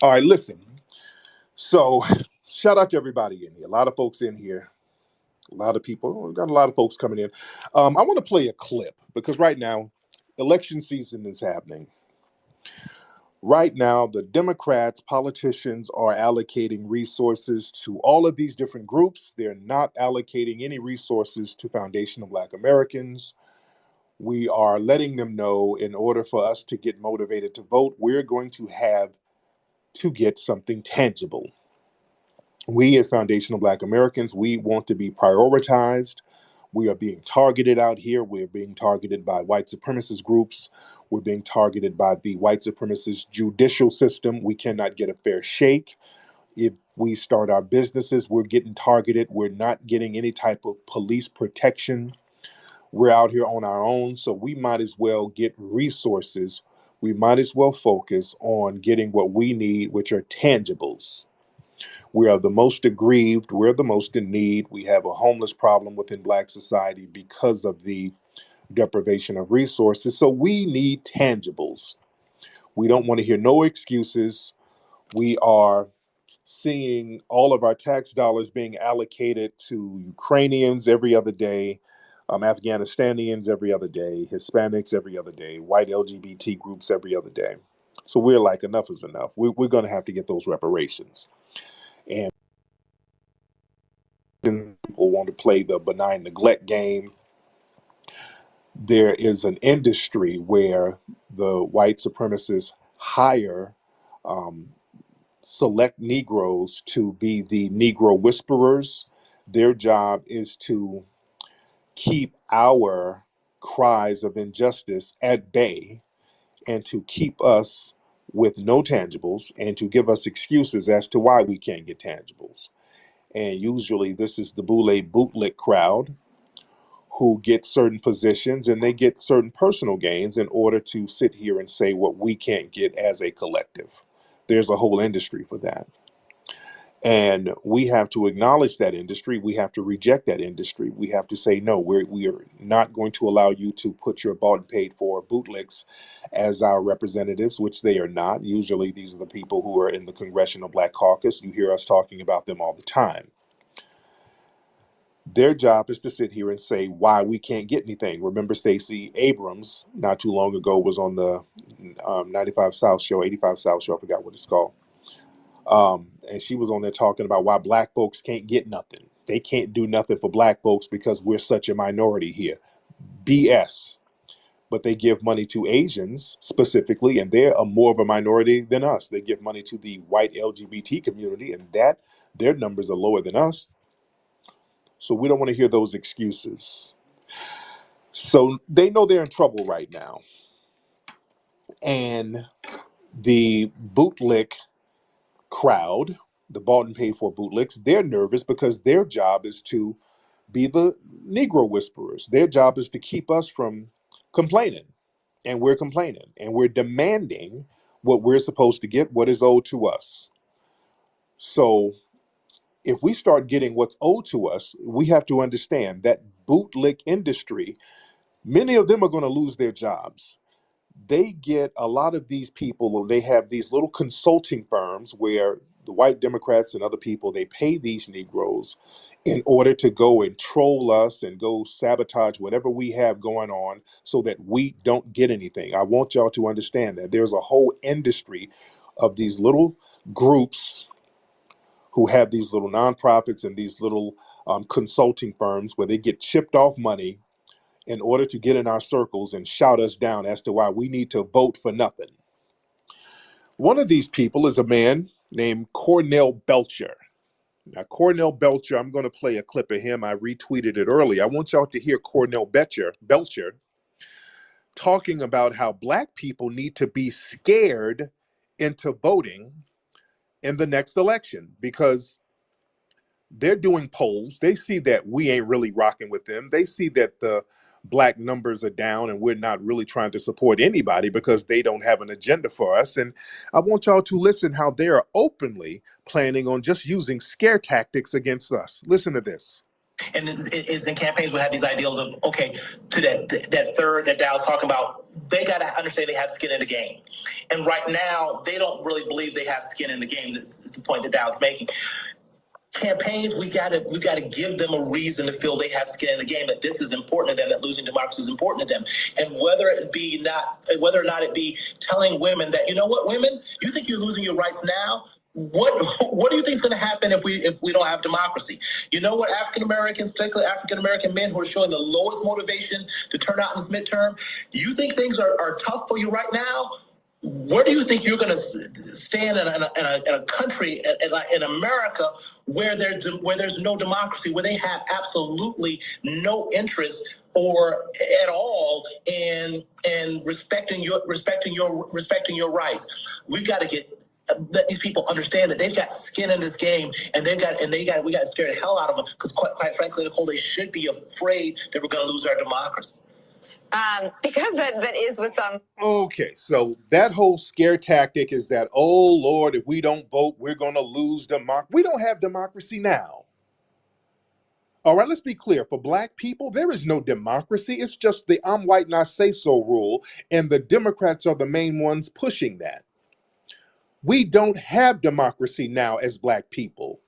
All right, listen. So, shout out to everybody in here. A lot of folks in here. A lot of people. We've got a lot of folks coming in. I want to play a clip because right now, election season is happening. Right now, the Democrats, politicians are allocating resources to all of these different groups. They're not allocating any resources to foundational Black Americans. We are letting them know in order for us to get motivated to vote, we're going to have to get something tangible. We, as foundational Black Americans, we want to be prioritized. We are being targeted out here. We're being targeted by white supremacist groups. We're being targeted by the white supremacist judicial system. We cannot get a fair shake. If we start our businesses, we're getting targeted. We're not getting any type of police protection. We're out here on our own, so we might as well get resources. We might as well focus on getting what we need, which are tangibles. We are the most aggrieved. We're the most in need. We have a homeless problem within Black society because of the deprivation of resources. So we need tangibles. We don't want to hear no excuses. We are seeing all of our tax dollars being allocated to Ukrainians every other day, Afghanistanians every other day, Hispanics every other day, white LGBT groups every other day. So we're like, enough is enough. We're going to have to get those reparations. And people want to play the benign neglect game. There is an industry where the white supremacists hire um, select Negroes to be the Negro whisperers. Their job is to keep our cries of injustice at bay and to keep us with no tangibles and to give us excuses as to why we can't get tangibles. And usually, this is the boule bootlick crowd who get certain positions and they get certain personal gains in order to sit here and say what we can't get as a collective. There's a whole industry for that. And we have to acknowledge that industry. We have to reject that industry. We have to say, no, we are not going to allow you to put your bought and paid for bootlicks as our representatives, which they are not. Usually, these are the people who are in the Congressional Black Caucus. You hear us talking about them all the time. Their job is to sit here and say why we can't get anything. Remember, Stacey Abrams, not too long ago, was on the 95 South show, 85 South show, I forgot what it's called. And she was on there talking about why Black folks can't get nothing. They can't do nothing for Black folks because we're such a minority here. BS. But they give money to Asians specifically, and they're more of a minority than us. They give money to the white LGBT community, and that their numbers are lower than us. So we don't want to hear those excuses. So they know they're in trouble right now. And the bootlick crowd, the bought and paid for bootlicks, they're nervous because their job is to be the Negro whisperers. Their job is to keep us from complaining. And we're complaining. And we're demanding what we're supposed to get, what is owed to us. So if we start getting what's owed to us, we have to understand that bootlick industry, many of them are going to lose their jobs. They get a lot of these people, they have these little consulting firms where the white Democrats and other people, they pay these Negroes in order to go and troll us and go sabotage whatever we have going on so that we don't get anything. I want y'all to understand that there's a whole industry of these little groups who have these little nonprofits and these little consulting firms where they get chipped off money in order to get in our circles and shout us down as to why we need to vote for nothing. One of these people is a man named Cornell Belcher. Now, Cornell Belcher, I'm going to play a clip of him. I retweeted it earlier. I want y'all to hear Cornell Belcher talking about how Black people need to be scared into voting in the next election because they're doing polls. They see that we ain't really rocking with them. They see that the Black numbers are down and we're not really trying to support anybody because they don't have an agenda for us. And I want y'all to listen how they are openly planning on just using scare tactics against us. Listen to this. And it's in campaigns we have these ideals of, okay, to that third that Dow's talking about, they got to understand they have skin in the game. And right now, they don't really believe they have skin in the game. That's the point that Dow's making. Campaigns, we gotta give them a reason to feel they have skin in the game, that this is important to them, that losing democracy is important to them. And whether or not it be telling women that, you know what, women, you think you're losing your rights now? What do you think is going to happen if we don't have democracy? You know what, African Americans, particularly African American men who are showing the lowest motivation to turn out in this midterm, you think things are tough for you right now? Where do you think you're going to stand in a country, in America, where there's no democracy, where they have absolutely no interest or at all in respecting your rights? We've got to let these people understand that they've got skin in this game, and we got to scare the hell out of them, because quite frankly, Nicole, they should be afraid that we're going to lose our democracy. Because that is what's on. Okay, so that whole scare tactic is that, oh Lord, if we don't vote, we're going to lose democracy. We don't have democracy now. All right, let's be clear. For Black people, there is no democracy. It's just the I'm white and I say so rule, and the Democrats are the main ones pushing that. We don't have democracy now as Black people.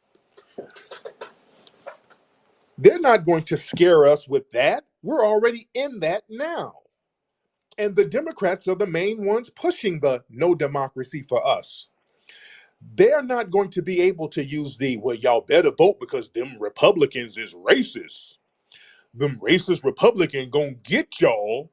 They're not going to scare us with that. We're already in that now. And the Democrats are the main ones pushing the no democracy for us. They're not going to be able to use well, y'all better vote because them Republicans is racist. Them racist Republicans gonna get y'all.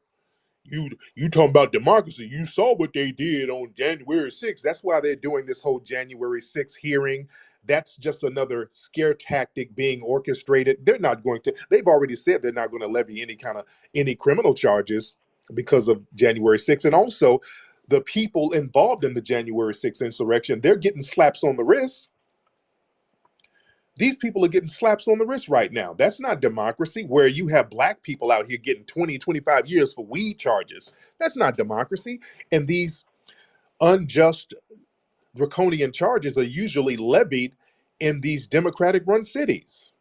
You talking about democracy. You saw what they did on January 6th. That's why they're doing this whole January 6th hearing. That's just another scare tactic being orchestrated. They're not going to, they've already said they're not going to levy any criminal charges because of January 6th. And also, the people involved in the January 6th insurrection, they're getting slaps on the wrist. These people are getting slaps on the wrist right now. That's not democracy, where you have Black people out here getting 20, 25 years for weed charges. That's not democracy. And these unjust, draconian charges are usually levied in these Democratic-run cities.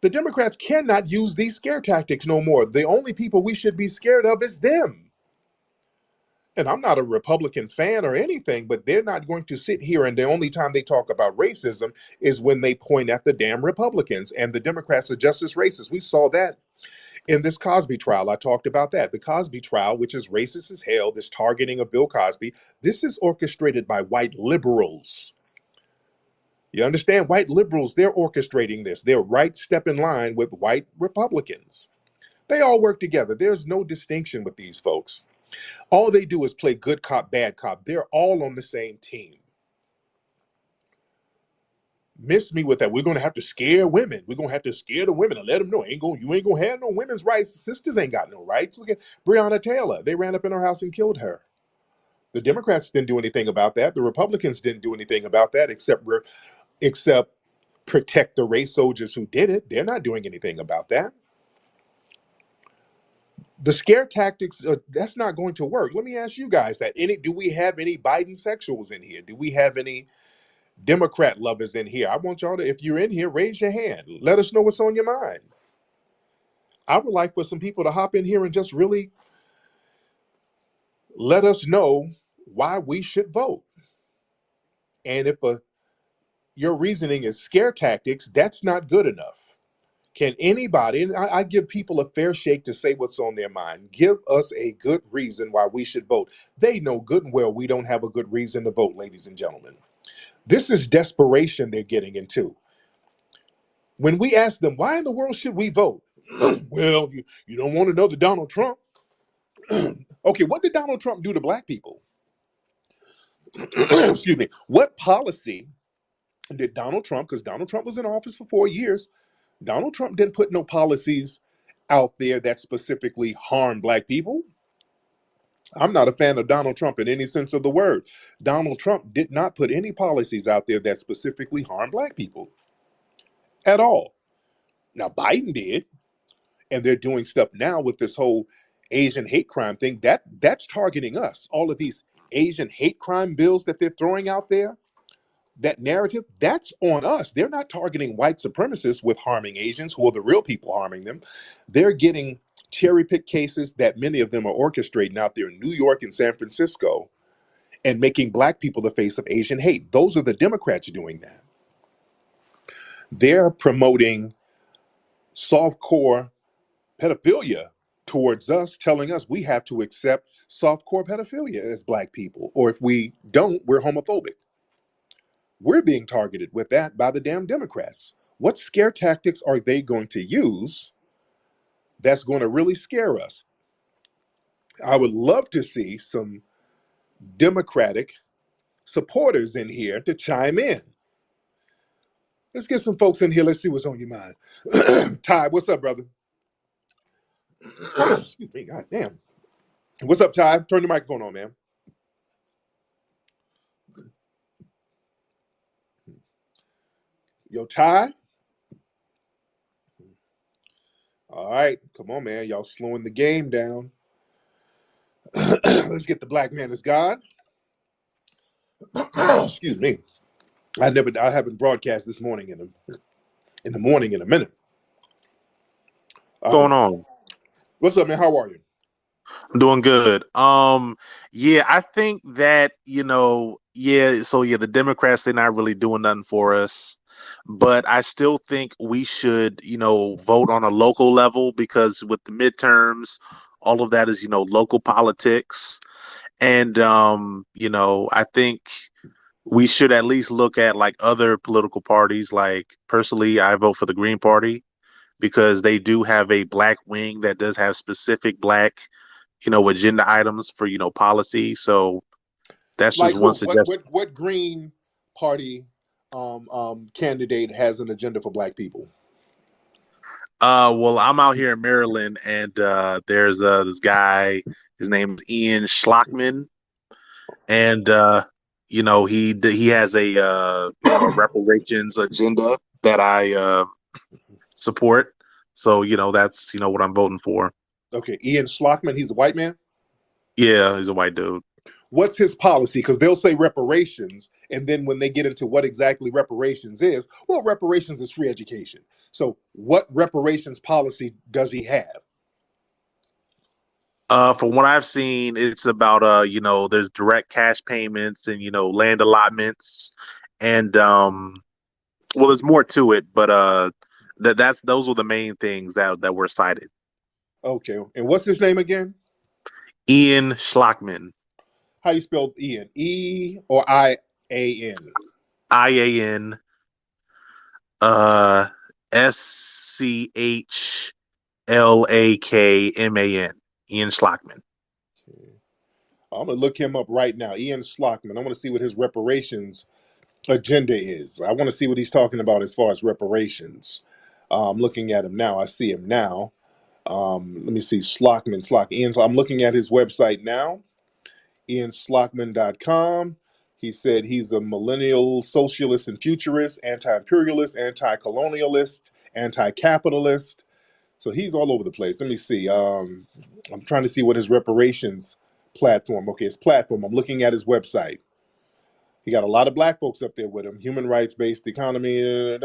The Democrats cannot use these scare tactics no more. The only people we should be scared of is them. And I'm not a Republican fan or anything, but they're not going to sit here and the only time they talk about racism is when they point at the damn Republicans, and the Democrats are just as racist. We saw that in this Cosby trial. I talked about that. The Cosby trial, which is racist as hell, this targeting of Bill Cosby, this is orchestrated by white liberals. You understand? White liberals, they're orchestrating this. They're right step in line with white Republicans. They all work together. There's no distinction with these folks. All they do is play good cop, bad cop. They're all on the same team. Miss me with that. We're going to have to scare women. We're going to have to scare the women and let them know you ain't going to have no women's rights. Sisters ain't got no rights. Look at Breonna Taylor. They ran up in her house and killed her. The Democrats didn't do anything about that. The Republicans didn't do anything about that except protect the race soldiers who did it. They're not doing anything about that. The scare tactics, that's not going to work. Let me ask you guys that. Do we have any Biden sexuals in here? Do we have any Democrat lovers in here? I want y'all to, if you're in here, raise your hand. Let us know what's on your mind. I would like for some people to hop in here and just really let us know why we should vote. And if your reasoning is scare tactics, that's not good enough. Can anybody, and I give people a fair shake to say what's on their mind, give us a good reason why we should vote. They know good and well we don't have a good reason to vote, ladies and gentlemen. This is desperation they're getting into. When we ask them, why in the world should we vote? Well, you don't want another Donald Trump. Okay, what did Donald Trump do to Black people? Excuse me. What policy did Donald Trump, because Donald Trump was in office for 4 years, Donald Trump didn't put no policies out there that specifically harm Black people. I'm not a fan of Donald Trump in any sense of the word. Donald Trump did not put any policies out there that specifically harm Black people at all. Now, Biden did, and they're doing stuff now with this whole Asian hate crime thing. That's targeting us. All of these Asian hate crime bills that they're throwing out there. that narrative, that's on us. They're not targeting white supremacists with harming Asians, who are the real people harming them. They're getting cherry-picked cases that many of them are orchestrating out there in New York and San Francisco and making black people the face of Asian hate. Those are the Democrats doing that. They're promoting softcore pedophilia towards us, telling us we have to accept softcore pedophilia as black people, or if we don't, we're homophobic. We're being targeted with that by the damn Democrats. What scare tactics are they going to use that's going to really scare us? I would love to see some Democratic supporters in here to chime in. Let's get some folks in here. Let's see what's on your mind. Ty, what's up, brother? Excuse me, god damn. What's up, Ty? Turn the microphone on, man. Yo, Ty? All right, come on, man. Y'all slowing the game down. Let's get the black man as God. Excuse me. I haven't broadcast this morning in the morning in a minute. What's going on? What's up, man? How are you? I'm doing good. Yeah, I think that, the Democrats, they're not really doing nothing for us. But I still think we should, vote on a local level, because with the midterms, all of that is, local politics. And I think we should at least look at like other political parties. Like personally, I vote for the Green Party because they do have a black wing that does have specific black, agenda items for, policy. So that's Like just one who? suggestion. What Green Party candidate has an agenda for black people? Well, I'm out here in Maryland, and there's this guy. His name is Ian Schlockman, and he has a reparations agenda that I support. So that's what I'm voting for. Okay, Ian Schlockman. He's a white man. Yeah, he's a white dude. What's his policy? Because they'll say reparations, and then when they get into what exactly reparations is, well, reparations is free education. So, what reparations policy does he have? From what I've seen, it's about there's direct cash payments and land allotments, and well, there's more to it, but those were the main things that were cited. Okay, and what's his name again? Ian Schlockman. How you spell Ian? E or I-A-N? IAN. SCHLAKMAN. Ian Schlockman. Okay. I'm gonna look him up right now. Ian Schlockman. I want to see what his reparations agenda is. I want to see what he's talking about as far as reparations. I'm looking at him now. I see him now. Let me see. Ian. So I'm looking at his website now. IanSchlockman.com. He said he's a millennial socialist and futurist, anti-imperialist, anti-colonialist, anti-capitalist. So he's all over the place. Let me see. I'm trying to see what his reparations platform. Okay, his platform. I'm looking at his website. He got a lot of black folks up there with him. Human rights-based economy,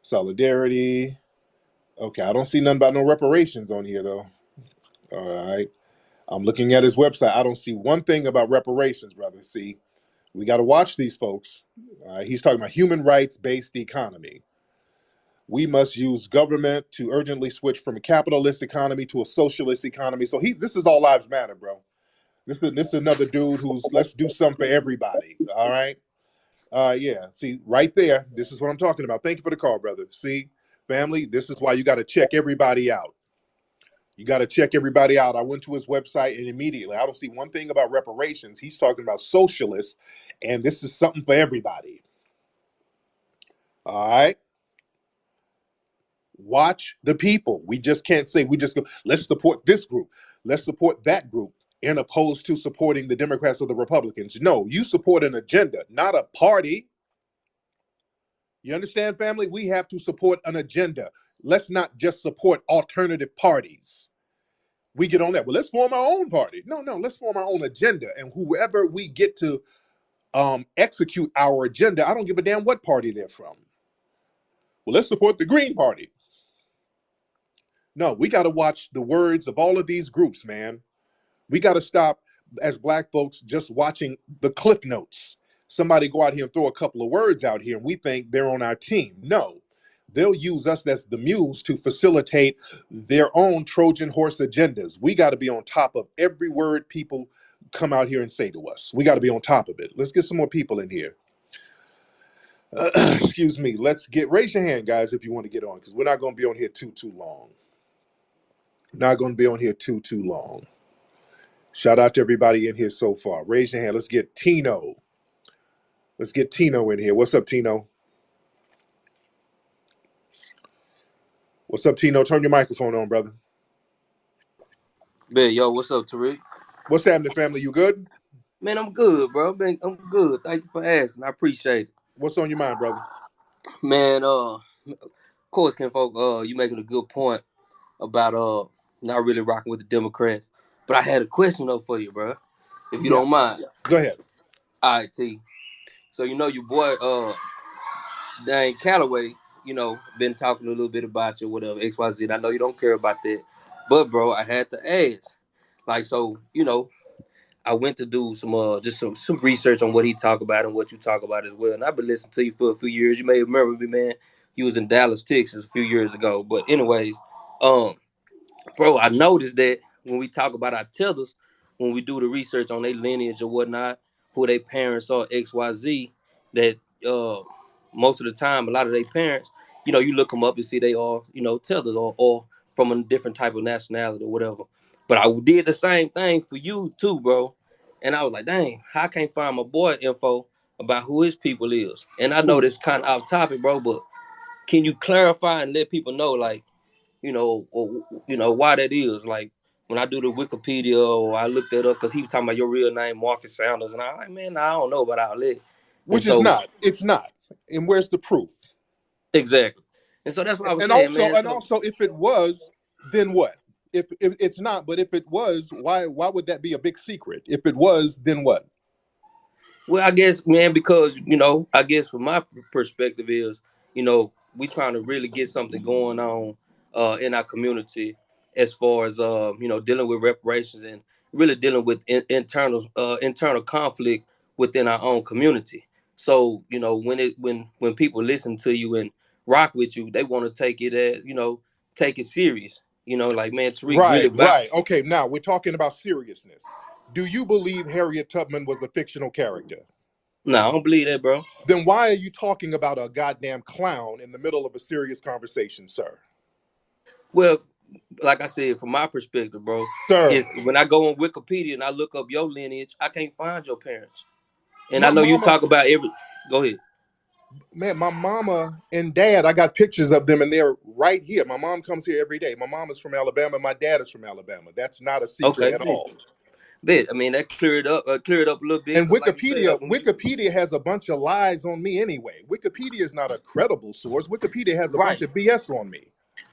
solidarity. Okay, I don't see nothing about no reparations on here though. All right. I'm looking at his website. I don't see one thing about reparations, brother. See, we got to watch these folks. He's talking about human rights-based economy. We must use government to urgently switch from a capitalist economy to a socialist economy. So this is all lives matter, bro. This is another dude who's let's do something for everybody. All right. Yeah. See, right there. This is what I'm talking about. Thank you for the call, brother. See, family, this is why you got to check everybody out. You got to check everybody out. I went to his website and immediately, I don't see one thing about reparations. He's talking about socialists, and this is something for everybody. All right. Watch the people. We just can't say we just go, let's support this group. Let's support that group in opposed to supporting the Democrats or the Republicans. No, you support an agenda, not a party. You understand, family? We have to support an agenda. Let's not just support alternative parties. We get on that. Well, let's form our own party. No, let's form our own agenda. And whoever we get to execute our agenda. I don't give a damn what party they're from. Well, let's support the Green Party. No, we got to watch the words of all of these groups, man. We got to stop as black folks just watching the cliff notes. Somebody go out here and throw a couple of words out here and we think they're on our team. No, they'll use us as the mules to facilitate their own Trojan horse agendas. We got to be on top of every word people come out here and say to us. We got to be on top of it. Let's get some more people in here. Excuse me. Raise your hand, guys, if you want to get on, because we're not going to be on here too long. Not going to be on here too long. Shout out to everybody in here so far. Raise your hand. Let's get Tino. Let's get Tino in here. What's up, Tino? What's up, Tino? Turn your microphone on, brother. Man, yo, what's up, Tariq? What's happening, family? You good? Man, I'm good, bro. Man, I'm good. Thank you for asking. I appreciate it. What's on your mind, brother? Man, of course, kinfolk, you making a good point about not really rocking with the Democrats. But I had a question though for you, bro. If you don't mind. Go ahead. All right, T. So you know your boy Dane Calloway, been talking a little bit about you, whatever, XYZ. I know you don't care about that. But bro, I had to ask. Like, so, I went to do some research on what he talk about and what you talk about as well. And I've been listening to you for a few years. You may remember me, man. You was in Dallas, Texas a few years ago. But anyways, bro, I noticed that when we talk about our tethers, when we do the research on their lineage or whatnot, who their parents are, XYZ, that most of the time, a lot of their parents, you look them up and see they are, tethers or from a different type of nationality or whatever. But I did the same thing for you too, bro. And I was like, dang, I can't find my boy info about who his people is. And I know this kind of off topic, bro, but can you clarify and let people know, like, why that is? Like, when I do the Wikipedia or I look that up, because he was talking about your real name, Marcus Sanders, and I'm like, man, I don't know about all that. Which is not. It's not. And where's the proof? Exactly. And so that's what I was saying, man. And also, if it was, then what? If it's not, but if it was, why would that be a big secret? If it was, then what? Well, I guess, man, because, I guess from my perspective is, we trying to really get something going on in our community as far as, dealing with reparations and really dealing with internal conflict within our own community. So, when people listen to you and rock with you, they want to take it as, take it serious. Like, man, Tariq really Right. Okay, now we're talking about seriousness. Do you believe Harriet Tubman was a fictional character? No, I don't believe that, bro. Then why are you talking about a goddamn clown in the middle of a serious conversation, sir? Well, like I said, from my perspective, bro, is when I go on Wikipedia and I look up your lineage, I can't find your parents. And I know you talk about Go ahead. Man, my mama and dad, I got pictures of them and they're right here. My mom comes here every day. My mom is from Alabama. My dad is from Alabama. That's not a secret at all. I mean, that cleared up a little bit. And Wikipedia has a bunch of lies on me anyway. Wikipedia is not a credible source. Wikipedia has a bunch of BS on me.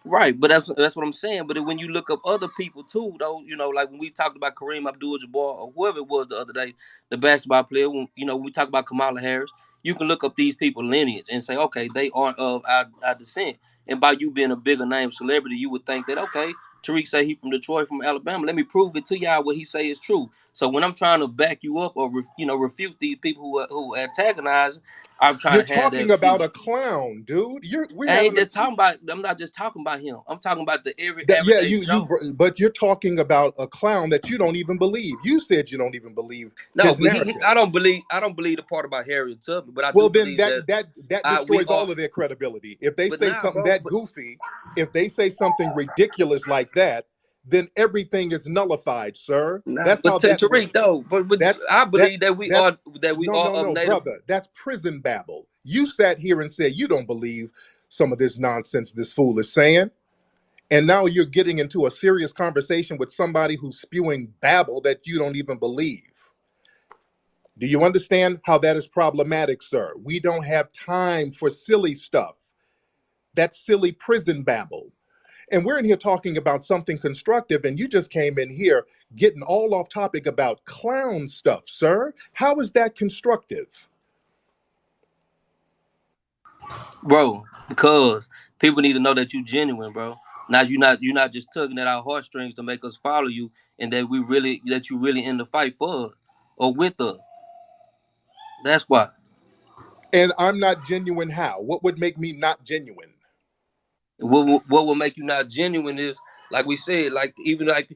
Right, but that's what I'm saying. But when you look up other people too, though, like when we talked about Kareem Abdul-Jabbar or whoever it was the other day, the basketball player, when we talk about Kamala Harris, you can look up these people's lineage and say, okay, they aren't of our descent. And by you being a bigger name celebrity, you would think that, okay, Tariq say he from Detroit, from Alabama. Let me prove it to y'all what he say is true. So when I'm trying to back you up or refute these people who antagonize, I'm trying to have that. You're talking about a clwn, dude. I'm not just talking about him. I'm talking about the everyday Joe. But you're talking about a clown that you don't even believe. You said you don't even believe his narrative. I don't believe the part about Harriet Tubman, but I do believe that destroys all of their credibility. If they say something goofy, if they say something ridiculous like that, then everything is nullified, sir. That's how that Tariq, though. But I believe that we are native. Brother. That's prison babble. You sat here and said you don't believe some of this nonsense this fool is saying, and now you're getting into a serious conversation with somebody who's spewing babble that you don't even believe. Do you understand how that is problematic, sir? We don't have time for silly stuff. That's silly prison babble. And we're in here talking about something constructive, and you just came in here getting all off topic about clown stuff, sir. How is that constructive? Bro, because people need to know that you genuine, bro. Now you're not just tugging at our heartstrings to make us follow you, and that you really in the fight for us or with us. That's why. And I'm not genuine how? What would make me not genuine? What will make you not genuine is like we said, like even like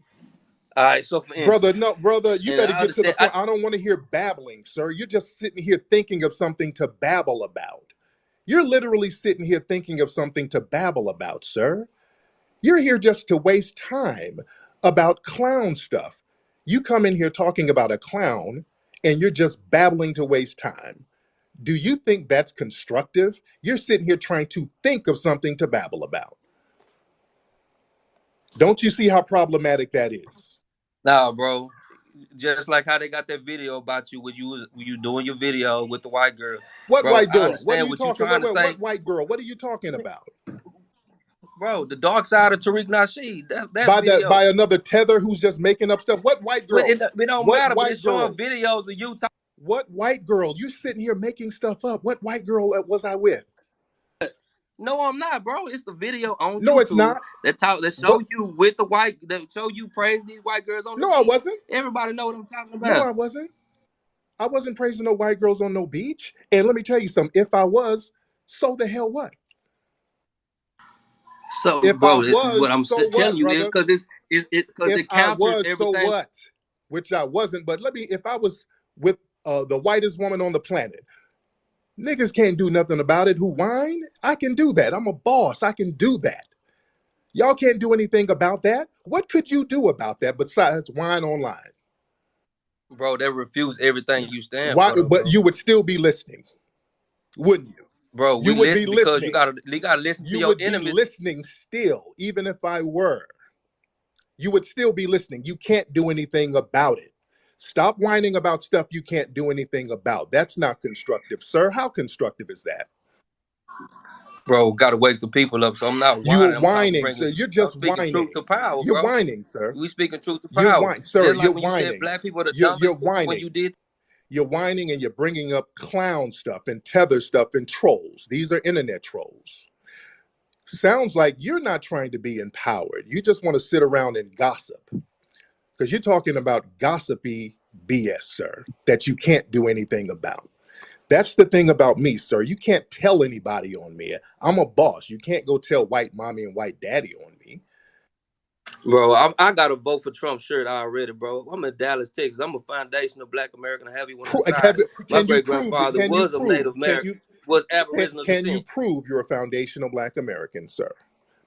all right. So for Brother, instance, no, brother, you and better I get to the understand. point. I don't want to hear babbling, sir. You're just sitting here thinking of something to babble about. You're literally sitting here thinking of something to babble about, sir. You're here just to waste time about clown stuff. You come in here talking about a clown and you're just babbling to waste time. Do you think that's constructive? You're sitting here trying to think of something to babble about. Don't you see how problematic that is? Nah, bro. Just like how they got that video about you when you doing your video with the white girl, What bro. white I girl? What are understand you what you talking? trying to What say, white girl? What are you talking about? bro. The dark side of Tariq Nasheed. That By video. another tether who's just making up stuff? What white But girl? it don't What matter. But white it's showing girl? videos of you talking. What white girl? You sitting here making stuff up. What white girl was I with? No, I'm not, bro. It's the video on No, it's YouTube not. that show What? you with the white that show you praise these white girls on the No, I beach. wasn't. Everybody know what I'm talking No, about. I wasn't. I wasn't praising no white girls on no beach. And let me tell you something. If I was, so the hell what? So, If I bro, what was, I'm so telling what, you is brother? because because If it I counters was, so everything. what? Which I wasn't. But if I was with the whitest woman on the planet, niggas can't do nothing about it. Who whine? I can do that. I'm a boss. I can do that. Y'all can't do anything about that. What could you do about that besides whine online? Bro, that refutes everything you stand Why? for, though, But bro. you would still be listening, wouldn't you? Bro, You we would be listen because listening. you gotta listen to You your would be enemies, listening still, even if I were. You would still be listening. You can't do anything about it. Stop whining about stuff you can't do anything about. That's not constructive, sir. How constructive is that? bro. Gotta wake the people up. So I'm not You are whining. whining, sir. You're I'm just speaking truth to whining. power, You're bro. whining, sir. We speaking truth to You're power. whining, sir. Just You're like when you said whining. black people are the You're dumbest people when whining. you did. You're whining and you're bringing up clown stuff and tether stuff and trolls. These are internet trolls. Sounds like you're not trying to be empowered. You just want to sit around and gossip because you're talking about gossipy BS, sir, that you can't do anything about. That's the thing about me, sir. You can't tell anybody on me. I'm a boss. You can't go tell white mommy and white daddy on me. Bro, I got a vote for Trump shirt already, bro. I'm in Dallas, Texas. I'm a foundational Black American. I have you when I decided. My Can you great prove it? grandfather Can you was of Native prove? American, was Aboriginal Can you descent. prove you're a foundational Black American, sir?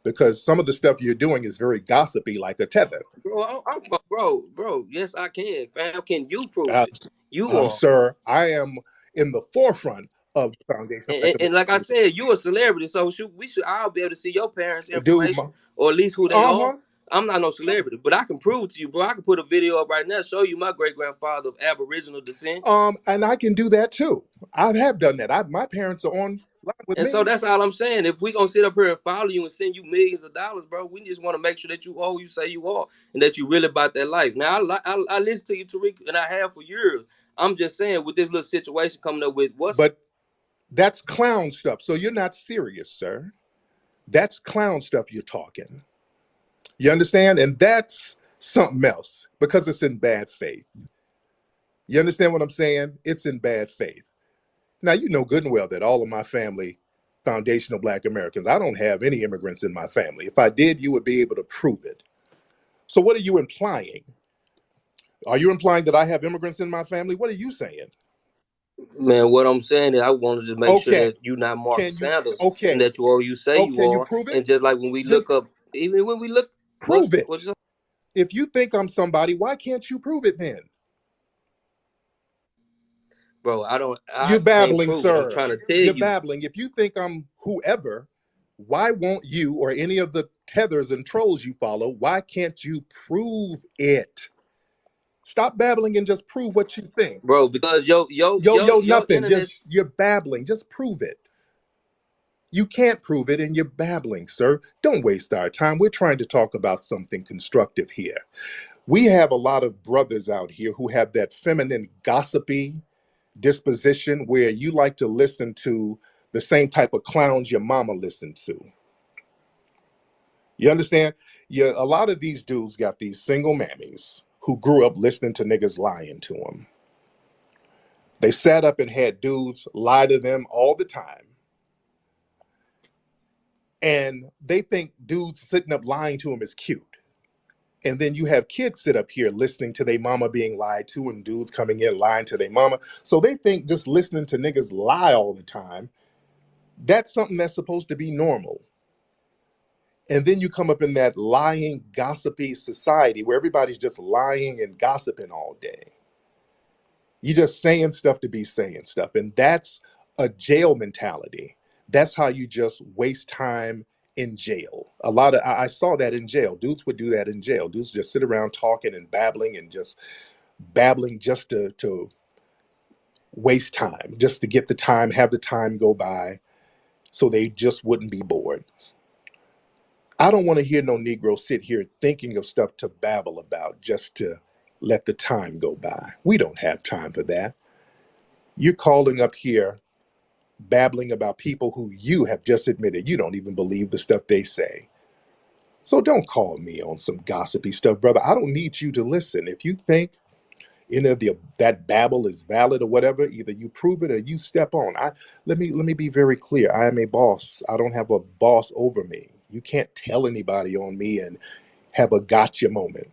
Because some of the stuff you're doing is very gossipy, like a tether. Bro. Yes, I can. Fam, can you prove Uh, it? You are. Sir, I am in the forefront of the foundational Black And like I American. said, you a celebrity, so we should all be able to see your parents' Dude, information, or at least who they are. uh-huh. I'm not no celebrity, but I can prove to you, bro. I can put a video up right now, show you my great grandfather of Aboriginal descent. And I can do that too. I have done that. My parents are on line with And so me. that's all I'm saying. If we gonna sit up here and follow you and send you millions of dollars, bro, we just want to make sure that you are who you say you are and that you really about that life. Now, I listen to you, Tariq, and I have for years. I'm just saying, with this little situation coming up with what's But that's clown stuff. So you're not serious, sir. That's clown stuff you're talking. You understand? And that's something else because it's in bad faith. You understand what I'm saying? It's in bad faith. Now, you know good and well that all of my family, foundational Black Americans, I don't have any immigrants in my family. If I did, you would be able to prove it. So, what are you implying? Are you implying that I have immigrants in my family? What are you saying? man. What I'm saying is, I want to just make sure Okay. that you're not Marcus Can you, Sanders and okay. that you are who you say Oh, you can you are. prove it? And just like when we Then look up, even when we look, prove what's it. If you think I'm somebody, why can't you prove it then? bro? I You're can't babbling, prove it. I'm sir. trying to tell You're you, babbling. If you think I'm whoever, why won't you or any of the tethers and trolls you follow, why can't you prove it? Stop babbling and just prove what you think. bro, because Yo, your nothing. internet. Just you're babbling. Just prove it. You can't prove it and you're babbling, sir. Don't waste our time. We're trying to talk about something constructive here. We have a lot of brothers out here who have that feminine, gossipy disposition where you like to listen to the same type of clowns your mama listened to. You understand? Yeah, a lot of these dudes got these single mammies who grew up listening to niggas lying to them. They sat up and had dudes lie to them all the time. And they think dudes sitting up lying to them is cute. And then you have kids sit up here listening to their mama being lied to and dudes coming in lying to their mama. So they think just listening to niggas lie all the time, that's something that's supposed to be normal. And then you come up in that lying, gossipy society where everybody's just lying and gossiping all day. You're just saying stuff to be saying stuff. And that's a jail mentality. That's how you just waste time in jail. I saw that in jail. Dudes would do that in jail. Dudes just sit around talking and babbling just to waste time, just to get the time, have the time go by so they just wouldn't be bored. I don't want to hear no Negro sit here thinking of stuff to babble about just to let the time go by. We don't have time for that. You're calling up here babbling about people who you have just admitted you don't even believe the stuff they say. So don't call me on some gossipy stuff, brother. I don't need you to listen. If you think any of that babble is valid or whatever, either you prove it or you step on. Let me be very clear. I am a boss. I don't have a boss over me. You can't tell anybody on me and have a gotcha moment.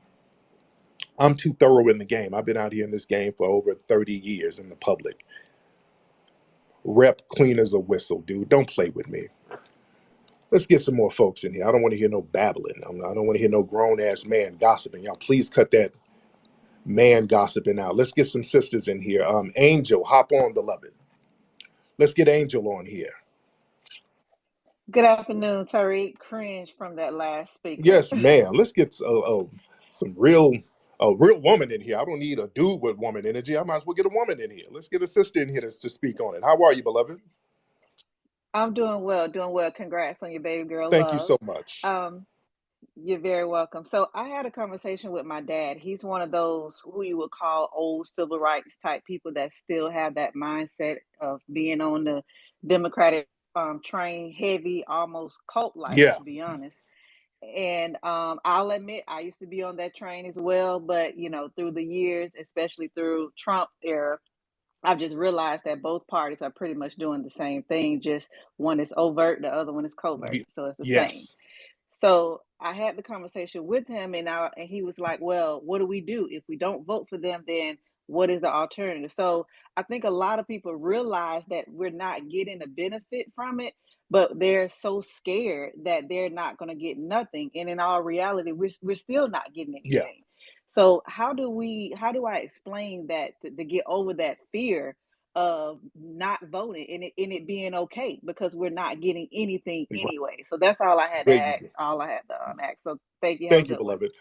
I'm too thorough in the game. I've been out here in this game for over 30 years in the public. Rep clean as a whistle, dude. Don't play with me. Let's get some more folks in here. I don't want to hear no babbling. I don't want to hear no grown ass man gossiping. Y'all, please cut that man gossiping out. Let's get some sisters in here. Angel, hop on, beloved. Let's get Angel on here. Good afternoon, Tariq. Cringe from that last speaker. Yes, man. Let's get some real woman in here. I don't need a dude with woman energy. I might as well get a woman in here. Let's get a sister in here to speak on it. How are you, beloved? I'm doing well, doing well. Congrats on your baby girl Thank you love. so much. You're very welcome. So I had a conversation with my dad. He's one of those who you would call old civil rights type people that still have that mindset of being on the Democratic train, heavy, almost cult like, Yeah, to be honest. And I'll admit I used to be on that train as well, but through the years, especially through Trump era, I've just realized that both parties are pretty much doing the same thing. Just one is overt, the other one is covert. So it's the same. yes. So I had the conversation with him, and he was like, "Well, what do we do if we don't vote for them? Then what is the alternative?" So I think a lot of people realize that we're not getting a benefit from it, but they're so scared that they're not going to get nothing. And in all reality, we're still not getting Yeah. anything. So how do I explain that to get over that fear of not voting and it being okay because we're not getting anything anyway? So that's all I had to There you ask. go. All I had to ask. So thank you. Have a Thank you, good one. beloved.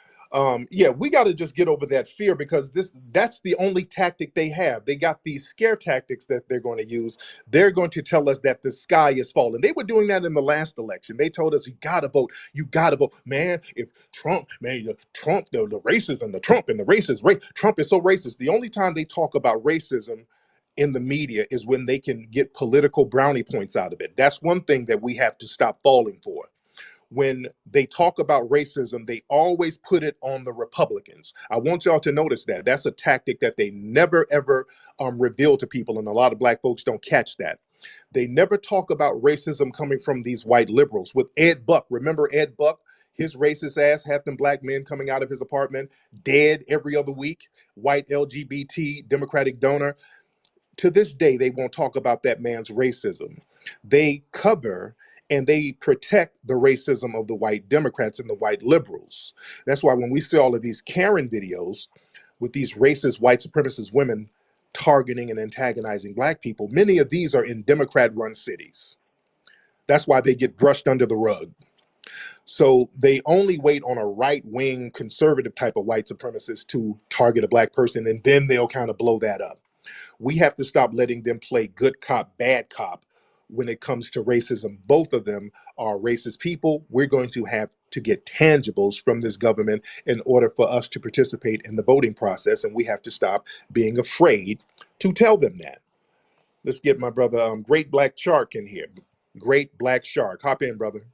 Yeah, we got to just get over that fear because that's the only tactic they have. They got these scare tactics that they're going to use. They're going to tell us that the sky is falling. They were doing that in the last election. They told us you got to vote. You got to vote. Man, if Trump, man, Trump, the racism, the Trump and the racist, Trump is so racist. The only time they talk about racism in the media is when they can get political brownie points out of it. That's one thing that we have to stop falling for. When they talk about racism, they always put it on the Republicans. I want y'all to notice that. That's a tactic that they never, ever reveal to people, and a lot of black folks don't catch that. They never talk about racism coming from these white liberals. With Ed Buck, remember Ed Buck? His racist ass had them black men coming out of his apartment dead every other week. White LGBT Democratic donor. To this day, they won't talk about that man's racism. They cover and they protect the racism of the white Democrats and the white liberals. That's why when we see all of these Karen videos with these racist white supremacist women targeting and antagonizing black people, many of these are in Democrat-run cities. That's why they get brushed under the rug. So they only wait on a right-wing conservative type of white supremacist to target a black person, and then they'll kind of blow that up. We have to stop letting them play good cop, bad cop when it comes to racism. Both of them are racist people. We're going to have to get tangibles from this government in order for us to participate in the voting process, and we have to stop being afraid to tell them that. Let's get my brother, Great Black Shark, in here. Great Black Shark, hop in, brother.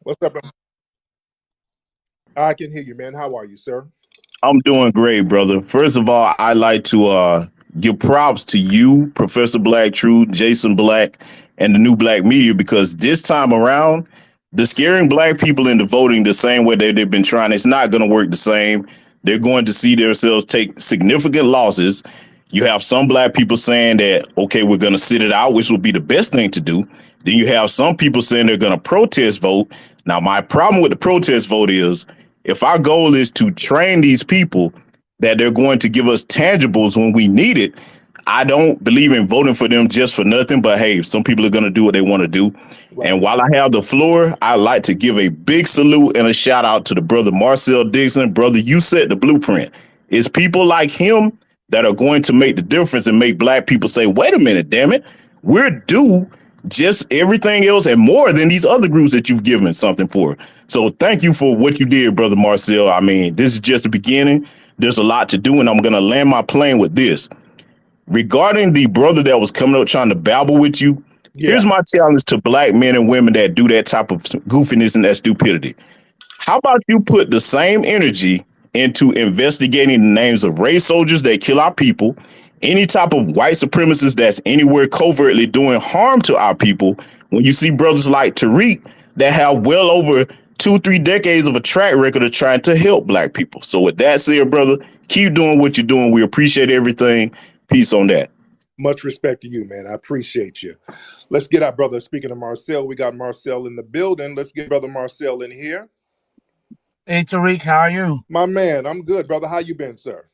What's up? I can hear you, man. How are you, sir? I'm doing great, brother. First of all, I like to give props to you, Professor Black Truth, Jason Black, and the New Black Media, because this time around, the scaring black people into voting the same way that they've been trying, it's not going to work the same. They're going to see themselves take significant losses. You have some black people saying that, okay, we're going to sit it out, which would be the best thing to do. Then you have some people saying they're going to protest vote. Now, my problem with the protest vote is, if our goal is to train these people that they're going to give us tangibles when we need it, I don't believe in voting for them just for nothing. But hey, some people are going to do what they want to do. Right. And while I have the floor, I'd like to give a big salute and a shout out to the brother Marcel Dixon. Brother, you set the blueprint. It's people like him that are going to make the difference and make black people say, wait a minute, damn it, we're due just everything else and more than these other groups that you've given something for. So thank you for what you did, brother Marcel. I mean, this is just the beginning. There's a lot to do, and I'm going to land my plane with this. Regarding the brother that was coming up trying to babble with you, here's my challenge to black men and women that do that type of goofiness and that stupidity. How about you put the same energy into investigating the names of race soldiers that kill our people, any type of white supremacists that's anywhere covertly doing harm to our people, when you see brothers like Tariq that have well over 2-3 decades of a track record of trying to help black people. So with that said, brother, keep doing what you're doing. We appreciate everything. Peace on that. Much respect to you, man. I appreciate you. Let's get our brother. Speaking of Marcel, we got Marcel in the building. Let's get brother Marcel in here. Hey, Tariq, how are you? My man, I'm good, brother. How you been, sir?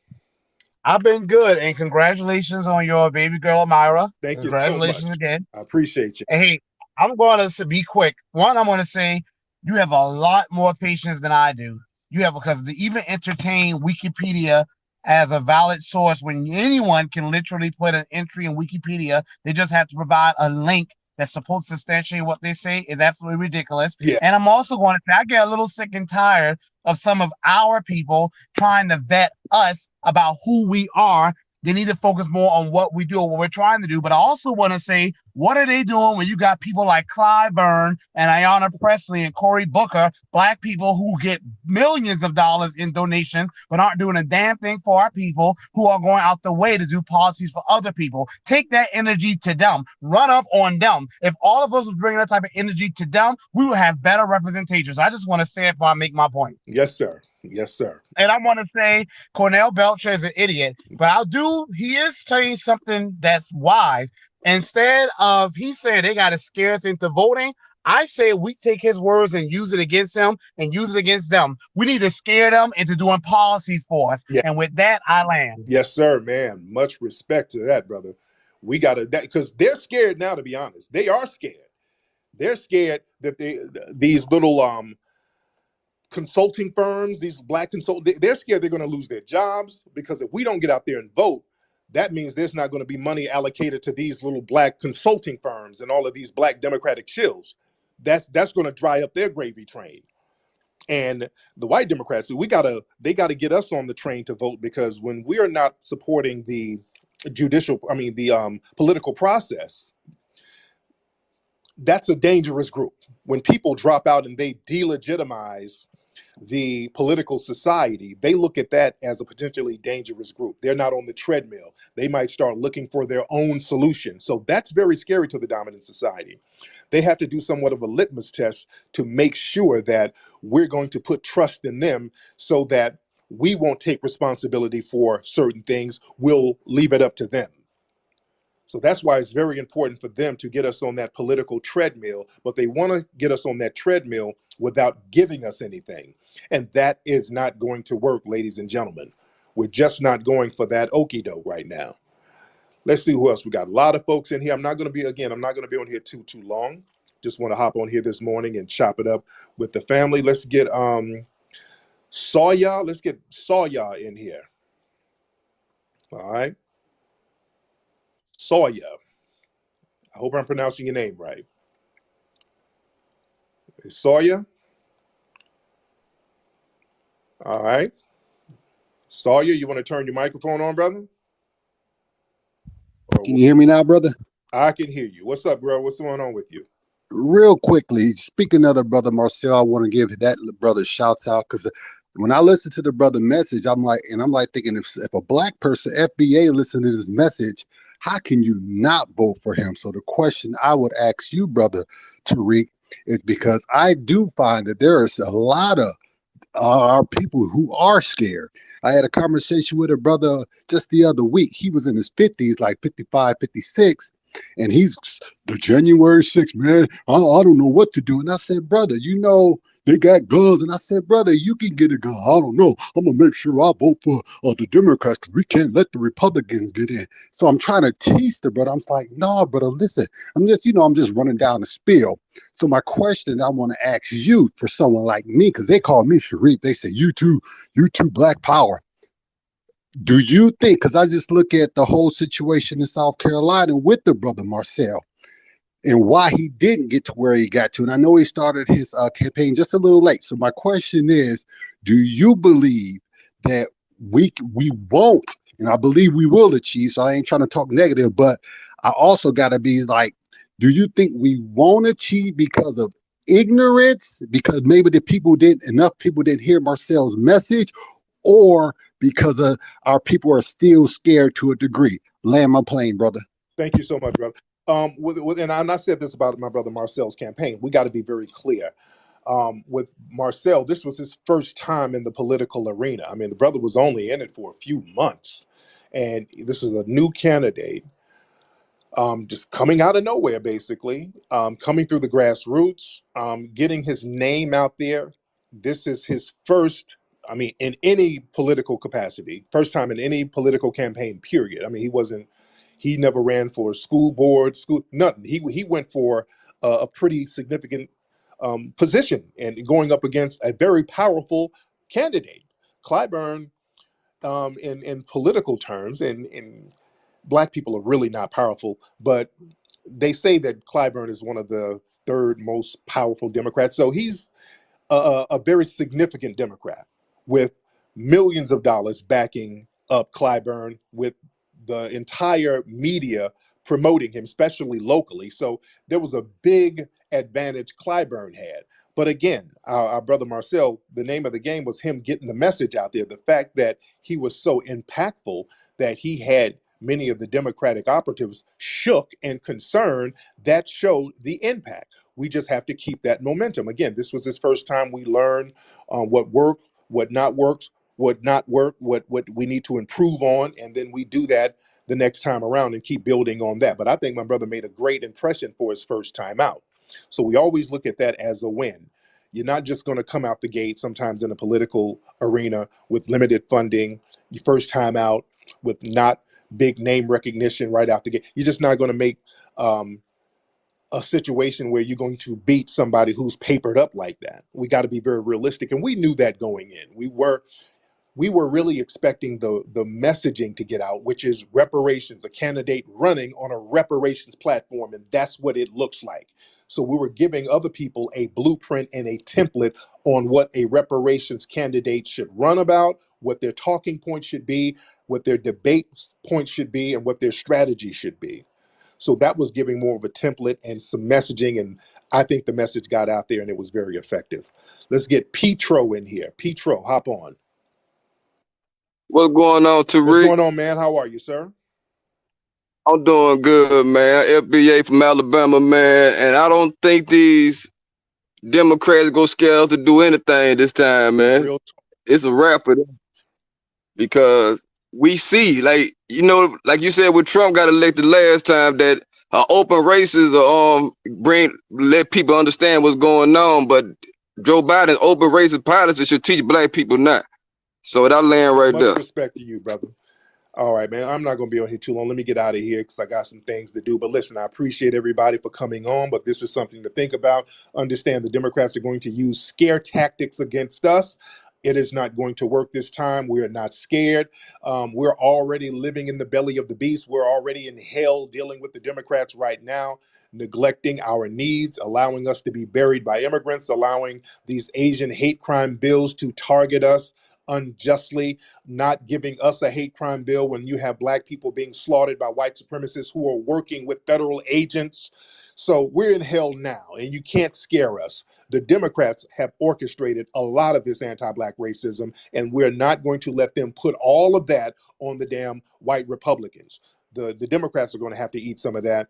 I've been good, and congratulations on your baby girl, Myra. Thank you so Congratulations much. again. I appreciate you. Hey, I'm going to be quick. One, I'm going to say you have a lot more patience than I do. You have, because to even entertain Wikipedia as a valid source when anyone can literally put an entry in Wikipedia, they just have to provide a link that's supposed to substantiate what they say, is absolutely ridiculous. Yeah. And I'm also going to say I get a little sick and tired of some of our people trying to vet us about who we are. They need to focus more on what we do or what we're trying to do. But I also want to say, what are they doing when you got people like Clive Byrne and Ayanna Presley and Cory Booker, black people who get millions of dollars in donations, but aren't doing a damn thing for our people, who are going out the way to do policies for other people? Take that energy to them. Run up on them. If all of us was bringing that type of energy to them, we would have better representation. I just want to say it before I make my point. Yes, sir. Yes, sir. And I want to say Cornell Belcher is an idiot, but he is saying something that's wise. Instead of, he said they got to scare us into voting, I say we take his words and use it against him and use it against them. We need to scare them into doing policies for us. Yeah. And with that, I land. Yes, sir, man. Much respect to that, brother. We got to, because they're scared now, to be honest. They are scared. They're scared that these little consulting firms, these black they're scared they're going to lose their jobs, because if we don't get out there and vote, that means there's not going to be money allocated to these little black consulting firms and all of these black Democratic shills. That's going to dry up their gravy train. And the white Democrats, they got to get us on the train to vote, because when we are not supporting the political process, that's a dangerous group. When people drop out and they delegitimize the political society, they look at that as a potentially dangerous group. They're not on the treadmill. They might start looking for their own solution. So that's very scary to the dominant society. They have to do somewhat of a litmus test to make sure that we're going to put trust in them, so that we won't take responsibility for certain things. We'll leave it up to them. So that's why it's very important for them to get us on that political treadmill, but they want to get us on that treadmill without giving us anything. And that is not going to work, ladies and gentlemen. We're just not going for that okie doke right now. Let's see who else. We got a lot of folks in here. I'm not going to be on here too long. Just want to hop on here this morning and chop it up with the family. Let's get Sawya. Let's get Sawya in here. All right. Sawyer. I hope I'm pronouncing your name right. Sawyer? All right. Sawyer, you want to turn your microphone on, brother? Can you hear me now, brother? I can hear you. What's up, bro? What's going on with you? Real quickly, speaking of the brother Marcel, I want to give that brother shouts out because when I listen to the brother message, I'm like thinking if a black person, FBA, listen to this message, how can you not vote for him? So the question I would ask you, brother Tariq, is because I do find that there is a lot of are people who are scared. I had a conversation with a brother just the other week. He was in his 50s, like 55, 56, and he's the January 6th, man. I don't know what to do. And I said, brother, you know, they got guns. And I said, brother, you can get a gun. I don't know. I'm going to make sure I vote for the Democrats because we can't let the Republicans get in. So I'm trying to teach the brother. I'm like, no, brother, listen, I'm just running down the spiel. So my question I want to ask you for someone like me, because they call me Sharif, they say, you too, Black Power. Do you think, because I just look at the whole situation in South Carolina with the brother Marcel and why he didn't get to where he got to. And I know he started his campaign just a little late. So my question is, do you believe that we won't, and I believe we will achieve, so I ain't trying to talk negative, but I also got to be like, do you think we won't achieve because of ignorance, because maybe enough people didn't hear Marcel's message, or because our people are still scared to a degree? Land my plane, brother. Thank you so much, brother. And I said this about my brother Marcel's campaign. We got to be very clear. With Marcel, this was his first time in the political arena. I mean, the brother was only in it for a few months, and this is a new candidate, just coming out of nowhere, basically, coming through the grassroots, getting his name out there. This is his first, I mean, in any political capacity, first time in any political campaign, period. I mean, he never ran for school board, nothing. He went for a pretty significant position and going up against a very powerful candidate. Clyburn, in political terms, and Black people are really not powerful, but they say that Clyburn is one of the third most powerful Democrats. So he's a very significant Democrat with millions of dollars backing up Clyburn, with the entire media promoting him, especially locally. So there was a big advantage Clyburn had. But again, our brother Marcel, the name of the game was him getting the message out there. The fact that he was so impactful that he had many of the Democratic operatives shook and concerned, that showed the impact. We just have to keep that momentum. Again, this was his first time. We learned what worked, what not works, what not work, what we need to improve on, and then we do that the next time around and keep building on that. But I think my brother made a great impression for his first time out. So we always look at that as a win. You're not just going to come out the gate sometimes in a political arena with limited funding, your first time out with not big name recognition right out the gate. You're just not going to make a situation where you're going to beat somebody who's papered up like that. We got to be very realistic, and we knew that going in. We were really expecting the messaging to get out, which is reparations, a candidate running on a reparations platform, and that's what it looks like. So we were giving other people a blueprint and a template on what a reparations candidate should run about, what their talking points should be, what their debate points should be, and what their strategy should be. So that was giving more of a template and some messaging, and I think the message got out there and it was very effective. Let's get Petro in here. Petro, hop on. What's going on, What's Tariq? going on, man? How are you, sir? I'm doing good, man. FBA from Alabama, man. And I don't think these Democrats go scared to do anything this time, man. Real It's a wrap for them. Because we see, like, you know, like you said, when Trump got elected last time, that open races let people understand what's going on. But Joe Biden's open racist policy should teach Black people not. So that land right there. Much respect to you, brother. All right, man. I'm not going to be on here too long. Let me get out of here because I got some things to do. But listen, I appreciate everybody for coming on. But this is something to think about. Understand the Democrats are going to use scare tactics against us. It is not going to work this time. We are not scared. We're already living in the belly of the beast. We're already in hell dealing with the Democrats right now, neglecting our needs, allowing us to be buried by immigrants, allowing these Asian hate crime bills to target us unjustly, not giving us a hate crime bill when you have black people being slaughtered by white supremacists who are working with federal agents. So we're in hell now, and you can't scare us. The Democrats have orchestrated a lot of this anti-black racism, and we're not going to let them put all of that on the damn white Republicans. The Democrats are going to have to eat some of that,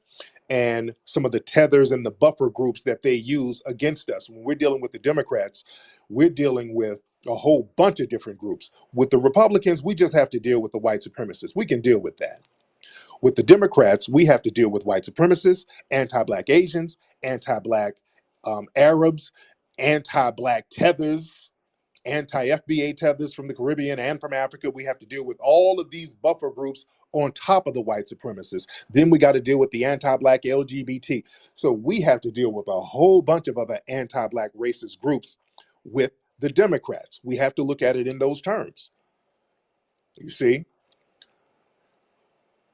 and some of the tethers and the buffer groups that they use against us. When we're dealing with the Democrats, we're dealing with a whole bunch of different groups. With the Republicans, we just have to deal with the white supremacists. We can deal with that. With the Democrats, we have to deal with white supremacists, anti-black Asians, anti-black Arabs, anti-black tethers, anti-FBA tethers from the Caribbean and from Africa. We have to deal with all of these buffer groups on top of the white supremacists. Then we got to deal with the anti-black LGBT. So we have to deal with a whole bunch of other anti-black racist groups with the Democrats. We have to look at it in those terms. You see?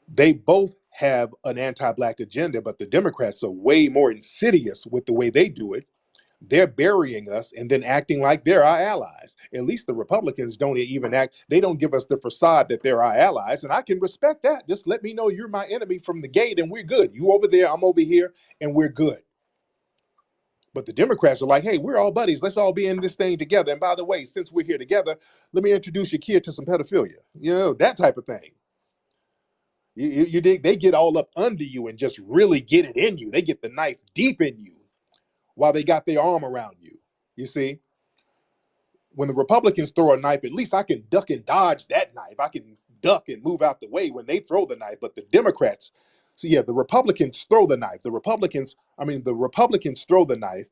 They both have an anti-black agenda, but the Democrats are way more insidious with the way they do it. They're burying us and then acting like they're our allies. At least the Republicans don't even act. They don't give us the facade that they're our allies, and I can respect that. Just let me know you're my enemy from the gate, and we're good. You over there, I'm over here, and we're good. But the Democrats are like, hey, we're all buddies. Let's all be in this thing together. And by the way, since we're here together, let me introduce your kid to some pedophilia. You know, that type of thing. You dig? They get all up under you and just really get it in you. They get the knife deep in you while they got their arm around you. You see? When the Republicans throw a knife, at least I can duck and dodge that knife. I can duck and move out the way when they throw the knife. But the Democrats, so yeah, the Republicans throw the knife. The Republicans throw the knife.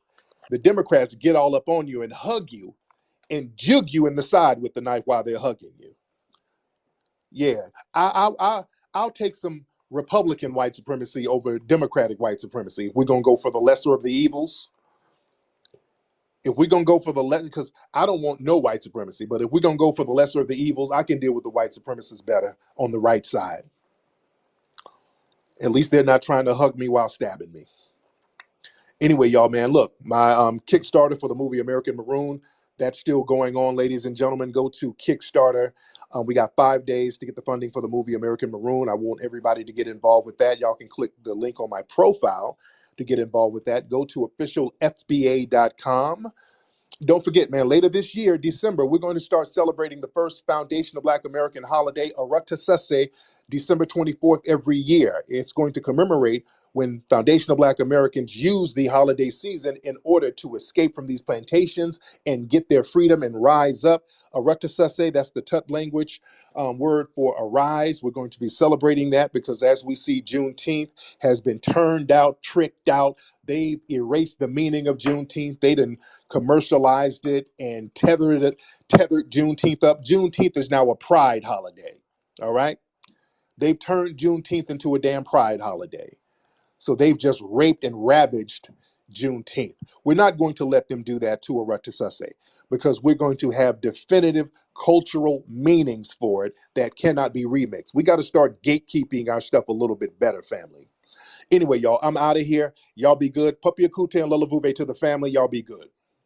The Democrats get all up on you and hug you and jug you in the side with the knife while they're hugging you. Yeah, I'll take some Republican white supremacy over Democratic white supremacy. We're gonna go for the lesser of the evils. If we're gonna go for the lesser, because I don't want no white supremacy, but if we're gonna go for the lesser of the evils, I can deal with the white supremacists better on the right side. At least they're not trying to hug me while stabbing me. Anyway, y'all, man, look, my Kickstarter for the movie American Maroon, that's still going on, ladies and gentlemen. Go to Kickstarter. We got 5 days to get the funding for the movie American Maroon. I want everybody to get involved with that. Y'all can click the link on my profile to get involved with that. Go to officialfba.com. Don't forget, man, later this year, December, we're going to start celebrating the first Foundation of Black American holiday, Aratasese, December 24th every year. It's going to commemorate when Foundation of Black Americans use the holiday season in order to escape from these plantations and get their freedom and rise up. Aratasese, that's the Tut language word for arise. We're going to be celebrating that because as we see, Juneteenth has been turned out, tricked out. They've erased the meaning of Juneteenth. They done commercialized it and tethered Juneteenth up. Juneteenth is now a pride holiday. All right. They've turned Juneteenth into a damn pride holiday. So they've just raped and ravaged Juneteenth. We're not going to let them do that to Aratasese because we're going to have definitive cultural meanings for it that cannot be remixed. We got to start gatekeeping our stuff a little bit better, family. Anyway, y'all, I'm out of here. Y'all be good. Puppy Akute and Lulavuve to the family. Y'all be good.